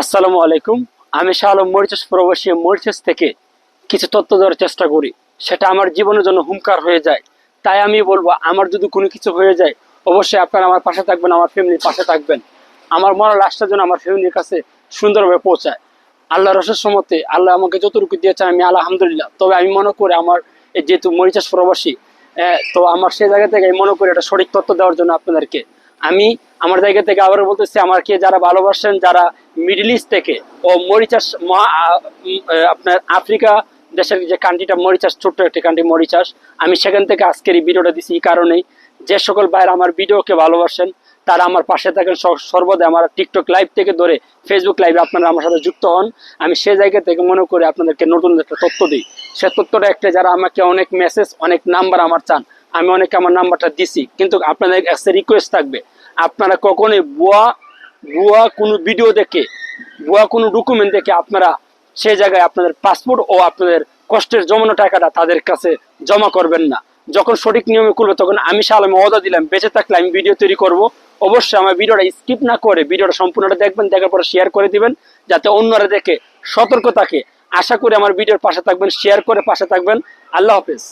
আসসালামু আলাইকুম। আমি শাহ আলম মরিচাস প্রবাসী মরিচাস থেকে কিছু তথ্য দেওয়ার চেষ্টা করি, সেটা আমার জীবনের জন্য হুমকার হয়ে যায়। তাই আমি বলবো, আমার যদি কোনো কিছু হয়ে যায় অবশ্যই আপনারা আমার পাশে থাকবেন, আমার ফ্যামিলির পাশে থাকবেন। আমার মরার লাশটা যেন আমার ফ্যামিলির কাছে সুন্দরভাবে পৌঁছায়। আল্লাহ রসের সমতে আল্লাহ আমাকে যতটুকু দিয়েছেন আমি আলহামদুলিল্লাহ। তবে আমি মনে করি আমার যেহেতু মরিচাস প্রবাসী, তো আমার সেই জায়গা থেকে আমি মনে করি এটা সঠিক তথ্য দেওয়ার জন্য আপনাদেরকে আমি আমার জায়গা থেকে আবারও বলতেছি, আমাকে যারা ভালোবাসেন, যারা মিডল ইস্ট থেকে ও মরিচাস আপনার আফ্রিকা দেশের যে কান্ট্রিটা মরিচাস, ছোট্ট একটি কান্ট্রি মরিচাস, আমি সেখান থেকে আজকের এই ভিডিওটা দিছি এই কারণেই, যে সকল ভাইয়েরা আমার ভিডিওকে ভালোবাসেন তারা আমার পাশে থাকেন সর্বদা। আমার টিকটক লাইভ থেকে ধরে ফেসবুক লাইভে আপনারা আমার সাথে যুক্ত হন। আমি সেই জায়গা থেকে মনে করি আপনাদেরকে নতুন একটা তথ্য দিই। সে তথ্যটা একটা, যারা আমাকে অনেক মেসেজ অনেক নাম্বার আমার চান, আমি অনেকে আমার নাম্বারটা দিছি, কিন্তু আপনাদের কাছে রিকোয়েস্ট থাকবে, আপনারা কখনোই ভুয়া ভুয়া কোনো ভিডিও দেখে, ভুয়া কোনো ডকুমেন্ট দেখে আপনারা সেই জায়গায় আপনাদের পাসপোর্ট ও আপনাদের কষ্টের জমানো টাকাটা তাদের কাছে জমা করবেন না। যখন সঠিক নিয়মে করবে তখন আমি শাহ আলম ওয়াদা দিলাম, বেঁচে থাকলে আমি ভিডিও তৈরি করব। অবশ্যই আমার ভিডিওটা স্কিপ না করে ভিডিওটা সম্পূর্ণটা দেখবেন, দেখার পরে শেয়ার করে দিবেন যাতে অন্যরা দেখে সতর্ক থাকে। আশা করি আমার ভিডিওর পাশে থাকবেন, শেয়ার করে পাশে থাকবেন। আল্লাহ হাফেজ।